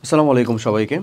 আসসালামু আলাইকুম সবাইকে।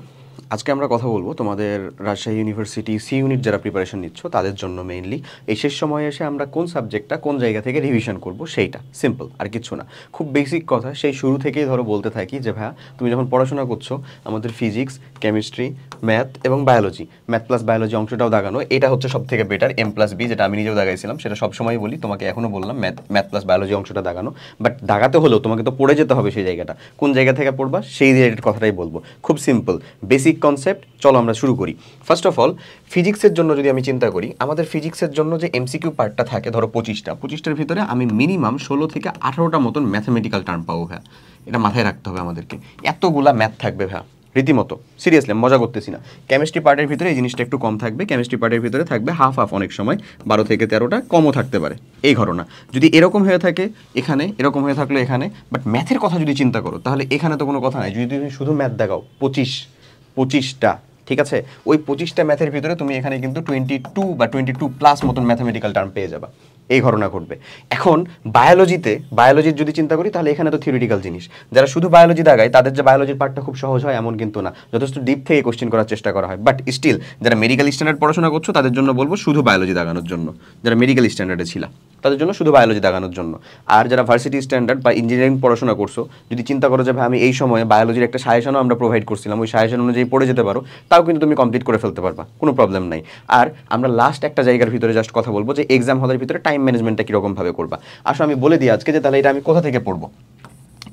আজকে আমরা কথা বলবো তোমাদের রাজশাহী ইউনিভার্সিটি সি ইউনিট যারা প্রিপারেশন নিচ্ছ তাদের জন্য মেইনলি এই শেষ সময়ে এসে আমরা কোন সাবজেক্টটা কোন জায়গা থেকে রিভিশন করব সেইটা সিম্পল, আর কিছু না। খুব বেসিক কথা সেই শুরু থেকেই ধরো বলতে থাকি যে ভাইয়া তুমি যখন পড়াশোনা করছো আমাদের ফিজিক্স, কেমিস্ট্রি, ম্যাথ এবং বায়োলজি, ম্যাথ প্লাস বায়োলজি অংশটাও দাগানো, এটা হচ্ছে সব থেকে বেটার। M+B যেটা আমি নিজেও দাগাইছিলাম সেটা সবসময় বলি, তোমাকে এখনও বললাম ম্যাথ প্লাস বায়োলজি অংশটা দাগানো। বাট দাগাতে হলেও তোমাকে তো পড়ে যেতে হবে সেই জায়গাটা, কোন জায়গা থেকে পড়বা সেই রিলেটেড কথাটাই বলবো। খুব সিম্পল বেসিক কনসেপ্ট, চলো আমরা শুরু করি। ফার্স্ট অফ অল ফিজিক্সের জন্য যদি আমি চিন্তা করি, আমাদের ফিজিক্সের জন্য যে এমসিকিউ পার্টটা থাকে ধরো 25টার ভিতরে আমি মিনিমাম 16 থেকে 18টা মতন ম্যাথমেটিক্যাল টার্ম পাবো ভাইয়া। এটা মাথায় রাখতে হবে আমাদেরকে, এতগুলা ম্যাথ থাকবে ভাইয়া রীতিমতো, সিরিয়াসলি মজা করতেছি না। কেমিস্ট্রি পার্টের ভিতরে এই জিনিসটা একটু কম থাকবে, কেমিস্ট্রি পার্টের ভিতরে থাকবে হাফ, অনেক সময় 12 থেকে 13টা, কমও থাকতে পারে এই ঘটনা। যদি এরকম হয়ে থাকে এখানে, এরকম হয়ে থাকলো এখানে, বাট ম্যাথের কথা যদি চিন্তা করো তাহলে এখানে তো কোনো কথা নাই। যদি তুমি শুধু ম্যাথ দেখাও 25টা, ঠিক আছে, ওই 25টা ম্যাথের ভিতরে তুমি এখানে কিন্তু 22 বা 22+ মতন ম্যাথামেটিক্যাল টার্ম পেয়ে যাবা, এই ঘটনা ঘটবে। এখন বায়োলজির যদি চিন্তা করি তাহলে এখানে তো থিওরিটিক্যাল জিনিস, যারা শুধু বায়োলজি দাগায় তাদের যে বায়োলজির পার্টটা খুব সহজ হয় এমন কিন্তু না, যথেষ্ট ডিপ থেকে কোশ্চেন করার চেষ্টা করা হয়। বাট স্টিল যারা মেডিকেল স্ট্যান্ডার্ড পড়াশোনা করছো তাদের জন্য বলবো শুধু বায়োলজি দাগানোর জন্য, যারা মেডিকেল স্ট্যান্ডার্ডে ছিল তাদের জন্য শুধু বায়োলজি দাগানোর জন্য। আর যারা ভার্সিটি স্ট্যান্ডার্ড বা ইঞ্জিনিয়ারিং পড়াশোনা করছো, যদি চিন্তা করো যে ভাই আমি এই সময়ে বায়োলজির একটা সাজেশনও আমরা প্রোভাইড করছিলাম, ওই সাজেশন অনুযায়ী পড়ে যেতে পারো, তাও কিন্তু তুমি কমপ্লিট করে ফেলতে পারবা, কোনো প্রবলেম নাই। আর আমরা লাস্ট একটা জায়গার ভিতরে জাস্ট কথা বলবো যে এক্সাম হলের ভিতরে টাইম ম্যানেজমেন্টটা কীরকমভাবে করবা। আসলে আমি বলে দিই আজকে যে তাহলে এটা আমি কোথা থেকে পড়বো।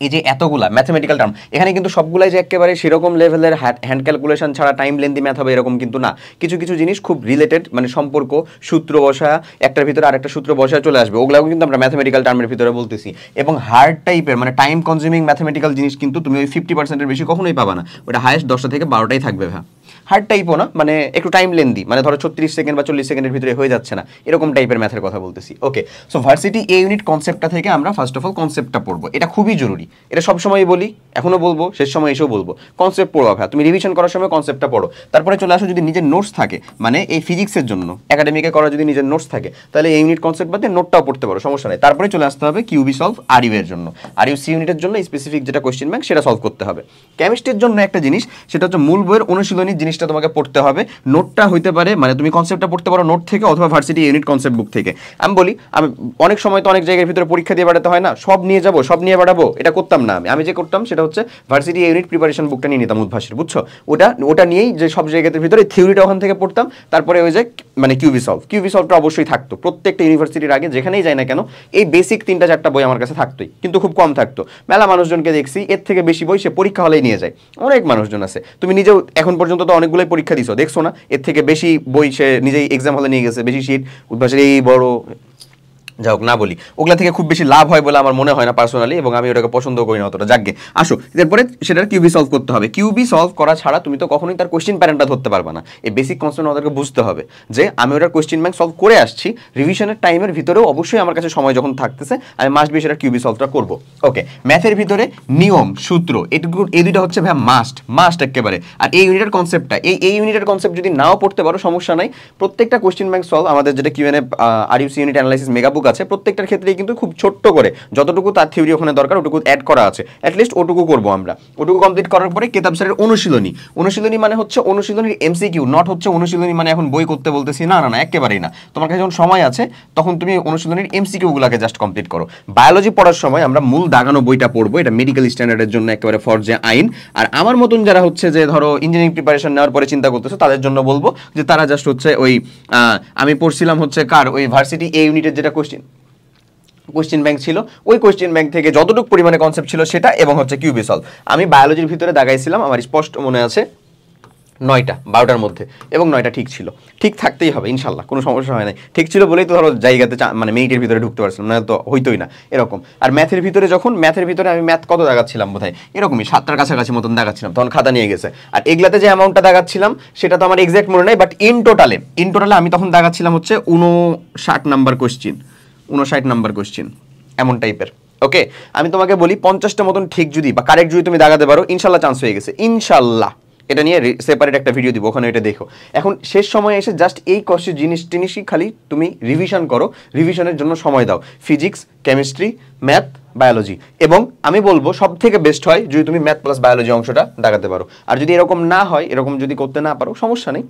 এই যে এতগুলা ম্যাথমেটিক্যাল টার্ম এখানে কিন্তু সবগুলাই যে একেবারে সেরকম লেভেলের হ্যান্ড ক্যালকুলেশন ছাড়া টাইম লেন্দি ম্যাথ হবে এরকম কিন্তু না। কিছু কিছু জিনিস খুব রিলেটেড, মানে সম্পর্ক, সূত্র বসা, একটার ভিতরে আরেকটা সূত্র বসা চলে আসবে, ওগুলাও কিন্তু আমরা ম্যাথমেটিক্যাল টার্মের ভিতরে বলতেছি। এবং হার্ড টাইপের মানে টাইম কনজিউমিং ম্যাথমেটিক্যাল জিনিস কিন্তু তুমি ওই 50%-এর বেশি কখনোই পাবা না, ওটা হায়েস্ট 10টা থেকে 12টাই থাকবে। হ্যাঁ, হার্ড টাইপও না, মানে একটু টাইম লেন্দি, মানে ধরো 36 সেকেন্ড বা 40 সেকেন্ডের ভিতরে হয়ে যাচ্ছে না, এরকম টাইপের ম্যাথের কথা বলতেছি। ওকে, সো ভার্সিটি এ ইউনিট কনসেপ্টটা থেকে আমরা ফার্স্ট অফ অল কনসেপ্টটা পড়বো, এটা খুবই জরুরি। এটা সবসময় বলি, এখনও বলবো, শেষ সময় এসেও বলবো, কনসেপ্ট পড়ো। ভাই তুমি রিভিশন করার সময় কনসেপ্টটা পড়ো, তারপরে চলে আসো যদি নিজের নোটস থাকে, মানে এই ফিজিক্সের জন্য একাডেমিকে করা যদি নিজের নোটস থাকে তাহলে এই ইউনিট কনসেপ্ট বাদে নোটটাও পড়তে পারো, সমস্যা নেই। তারপরে চলে আসতে হবে কিউবি সলভ আর ইউ এর জন্য, আর ইউ সি ইউনিটের জন্য স্পেসিফিক যেটা কোয়েশ্চেন ব্যাংক সেটা সলভ করতে হবে। কেমিস্ট্রির জন্য একটা জিনিস, সেটা হচ্ছে মূল বইয়ের অনুশীলনী জিনিসটা তোমাকে পড়তে হবে। নোটটা হইতে পারে, মানে তুমি কনসেপ্টটা পড়তে পারো নোট থেকে অথবা ভার্সিটি ইউনিট কনসেপ্ট বুক থেকে। আমি বলি, আমি অনেক সময় তো অনেক জায়গার ভিতরে পরীক্ষা দিয়ে বাড়াতে হয় না, সব নিয়ে যাবো, সব নিয়ে বাড়াবো, এটা করতাম না। আমি যে করতাম সেটা হচ্ছে ভার্সিটি ইউনিট প্রিপারেশন বুকটা নিয়ে নিতাম উদ্ভাসের, বুঝছো, ওটা নিয়েই যে সব জায়গাতে ভিতরে থিওরিটা ওখান থেকে পড়তাম, তারপরে ওই যে মানে কিউবি সলভটা অবশ্যই থাকতো প্রত্যেকটা ইউনিভার্সিটির আগে যেখানেই যায় না কেন, এই বেসিক 3-4টা বই আমার কাছে থাকতোই, কিন্তু খুব কম থাকতো। মেলা মানুষজনকে দেখছি এর থেকে বেশি বই সে পরীক্ষা হলেই নিয়ে যায়, অনেক মানুষজন আছে। তুমি নিজেও এখন পর্যন্ত তো অনেকগুলোই পরীক্ষা দিছো, দেখছো না, এর থেকে বেশি বই সে নিজেই এক্সাম হলে নিয়ে গেছে, বেশি সিট উদ্ভাসের এই বড়, যাই হোক না বলি, ওগুলা থেকে খুব বেশি লাভ হয় বলে আমার মনে হয় না পার্সোনালি, এবং আমি ওটাকে পছন্দ করি না অতটা। যাকে আসো, এরপরে সেটার কিউবি সলভ করতে হবে। কিউবি সলভ করা ছাড়া তুমি তো কখনোই তার কোয়েশ্চেন প্যাটার্নটা ধরতে পারবে না। এই বেসিক কনসেপ্ট আমাদেরকে বুঝতে হবে যে আমি ওটার কোয়েশ্চেন ব্যাংক সলভ করে আসছি, রিভিশনের টাইমের ভিতরেও অবশ্যই আমার কাছে সময় যখন থাকতেছে আমি মাস্ট বি সেটার কিউবি সলভটা করবো। ওকে, ম্যাথের ভিতরে নিয়ম, সূত্র, এই দুইটা হচ্ছে ভাই মাস্ট একেবারে। আর এই ইউনিটের কনসেপ্টটা, এই ইউনিটের কনসেপ্ট যদি নাও পড়তে পারো সমস্যা নাই, প্রত্যেকটা কোয়েশ্চেন ব্যাংক সলভ আমাদের যেটা কিউএনএ আর U C unit analysis mega book আছে, প্রত্যেকটার ক্ষেত্রে কিন্তু খুব ছোট্ট করে যতটুকু তার থিওরি ওখানে দরকার ওটুকু অ্যাড করা আছে, অ্যাটলিস্ট ওটুকু করবো আমরা। ওটুকু কমপ্লিট করার পরে কেতাব স্যারের অনুশীলনী মানে হচ্ছে অনুশীলনীর এমসিকিউ, নট হচ্ছে অনুশীলনী মানে এখন বই করতে বলতেছি, না, একেবারেই না। তোমার কাছে যখন সময় আছে তখন তুমি অনুশীলনীর এমসিকিউগুলোকে জাস্ট কমপ্লিট করো। বায়োলজি পড়ার সময় আমরা মূল দাগানো বইটা পড়বো, এটা মেডিকেল স্ট্যান্ডার্ডের জন্য একেবারে ফরজে আইন। আর আমার মতন যারা হচ্ছে যে ধরো ইঞ্জিনিয়ারিং প্রিপারেশন নেওয়ার পরে চিন্তা করতেছে তাদের জন্য বলবো যে তারা জাস্ট হচ্ছে ওই আমি পড়ছিলাম হচ্ছে কার ওই ভার্সিটি এ ইউনিটের যেটা কোয়েশ্চেন ব্যাংক ছিল, ওই কোয়েশ্চেন ব্যাংক থেকে যতটুকু পরিমাণে কনসেপ্ট ছিল সেটা, এবং হচ্ছে কিউবি সলভ। আমি বায়োলজির ভিতরে দাগাইছিলাম, আমার স্পষ্ট মনে আছে 9টা 12টার মধ্যে, এবং 9টা ঠিক ছিল। ঠিক থাকতেই হবে ইনশাল্লাহ, কোনো সমস্যা হয় না, ঠিক ছিল বলেই তো ধরো জায়গাতে মানে মিনিটের ভিতরে ঢুকতে পারছিলাম, না তো হইতোই না এরকম। আর ম্যাথের ভিতরে আমি ম্যাথ কত দাগাচ্ছিলাম বোধহয় এরকমই 7টার কাছাকাছি মতন দাগাচ্ছিলাম, তখন খাতা নিয়ে গেছে। আর এগুলাতে যে অ্যামাউন্টটা দাগাচ্ছিলাম সেটা তো আমার এক্সাক্ট মনে নাই, বাট ইন টোটালে আমি তখন দাগাচ্ছিলাম হচ্ছে 59 নাম্বার কোয়েশ্চেন এমন টাইপের। ওকে, আমি তোমাকে বলি 50টা মতন ঠিক যদি বা কারেক্ট যদি তুমি দাগাতে পারো ইনশাল্লাহ চান্স হয়ে গেছে, ইনশাল্লাহ এটা নিয়ে সেপারেট একটা ভিডিও দিব, ওখানে এটা দেখো। এখন শেষ সময়ে এসে জাস্ট এই কষ্ট জিনিসই খালি তুমি রিভিশন করো, রিভিশনের জন্য সময় দাও। Physics, chemistry, math, biology. এবং আমি বলবো সব থেকে বেস্ট হয় যদি তুমি ম্যাথ প্লাস বায়োলজি অংশটা দাগাতে পারো। আর যদি এরকম না হয়, এরকম যদি করতে না পারো, সমস্যা নেই,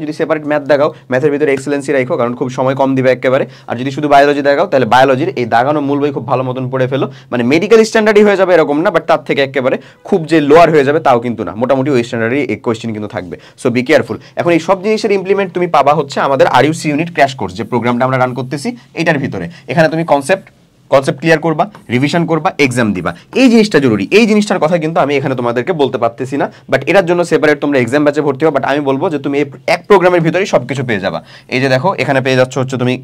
যদি সেপারেট ম্যাথ দেখাও, ম্যাথের ভিতরে এক্সেলেন্সি রাখো, কারণ খুব সময় কম দিবে একেবারে। আর যদি শুধু বায়োলজি দেখাও, তাহলে বায়োলজির এই দাগানো মূল বই খুব ভালো মতন পড়ে ফেলো। মানে মেডিকেল স্ট্যান্ডার্ডই হয়ে যাবে এরকম না, বাট তার থেকে একেবারে খুব যে লোয়ার হয়ে যাবে তাও কিন্তু না, মোটামুটি ওই স্ট্যান্ডার্ডই এই কোয়েশ্চেন কিন্তু থাকবে। So be careful. এখন এই সব জিনিসের ইমপ্লিমেন্ট তুমি পাবা হচ্ছে আমাদের আরইউসি ইউনিট ক্র্যাশ কোর্স, যে প্রোগ্রামটা আমরা রান করতেছি এটার ভিতরে। এখানে তুমি কনসেপ্ট ক্লিয়ার করবা, রিভিশন করবা, এক্সাম দিবা। এই জিনিসটা জরুরি। এই জিনিসটার কথা কিন্তু আমি এখানে তোমাদেরকে বলতে পারতেছি না, বাট এটার জন্য সেপারেট তোমরা এক্সাম ব্যাচে ভর্তি হও। বাট আমি বলবো যে তুমি এক প্রোগ্রামের ভিতরেই সব কিছু পেয়ে যাবা। এই যে দেখো, এখানে পেয়ে যাচ্ছ হচ্ছে তুমি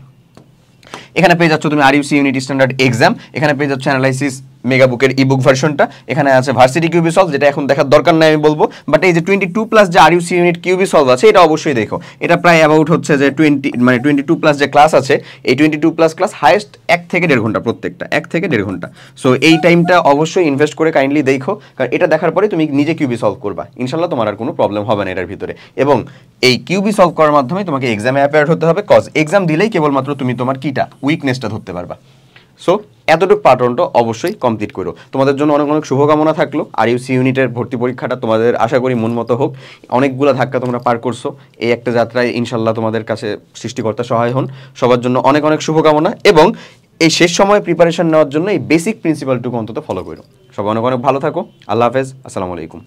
আরইউসি ইউনিট স্ট্যান্ডার্ড এক্সাম, এখানে পেয়ে যাচ্ছ অ্যানালাইসিস মেগাবুকের ইবুক ভার্সনটা, এখানে আছে ভার্সিটি কিউবি সলভ, যেটা এখন দেখার দরকার নাই আমি বলবো। বাট এই যে 22+ যে আরইউসি ইউনিট কিউবি সলভ আছে, এটা অবশ্যই দেখো। এটা প্রায় অ্যাবাউট হচ্ছে যে 22+ যে ক্লাস আছে, এই 22+ ক্লাস হাইয়েস্ট 1 থেকে 1.5 ঘন্টা, প্রত্যেকটা 1 থেকে 1.5 ঘন্টা। সো এই টাইমটা অবশ্যই ইনভেস্ট করে কাইন্ডলি দেখো, কারণ এটা দেখার পরে তুমি নিজে কিউবি সলভ করবা, ইনশাল্লাহ তোমার আর কোনো প্রবলেম হবে না এটার ভিতরে। এবং এই কিউবি সলভ করার মাধ্যমে তোমাকে এক্সামে অ্যাপিয়ার হতে হবে, কজ এক্সাম দিলেই কেবলমাত্র তুমি তোমার কিটা উইকনেসটা ধরতে পারবা। সো এতটুকু পার্টনটা অবশ্যই কমপ্লিট করো। তোমাদের জন্য অনেক অনেক শুভকামনা থাকলো। আরইউসি ইউনিটের ভর্তি পরীক্ষাটা তোমাদের আশা করি মন মতো হোক। অনেকগুলো ধাক্কা তোমরা পার করছো, এই একটা যাত্রায় ইনশাল্লাহ তোমাদের কাছে সৃষ্টিকর্তা সহায় হন। সবার জন্য অনেক অনেক শুভকামনা, এবং এই শেষ সময়ে প্রিপারেশন নেওয়ার জন্য এই বেসিক প্রিন্সিপালটুকু অন্তত ফলো করো। সবাই অনেক অনেক ভালো থাকো। আল্লাহ হাফেজ, আসসালামু আলাইকুম।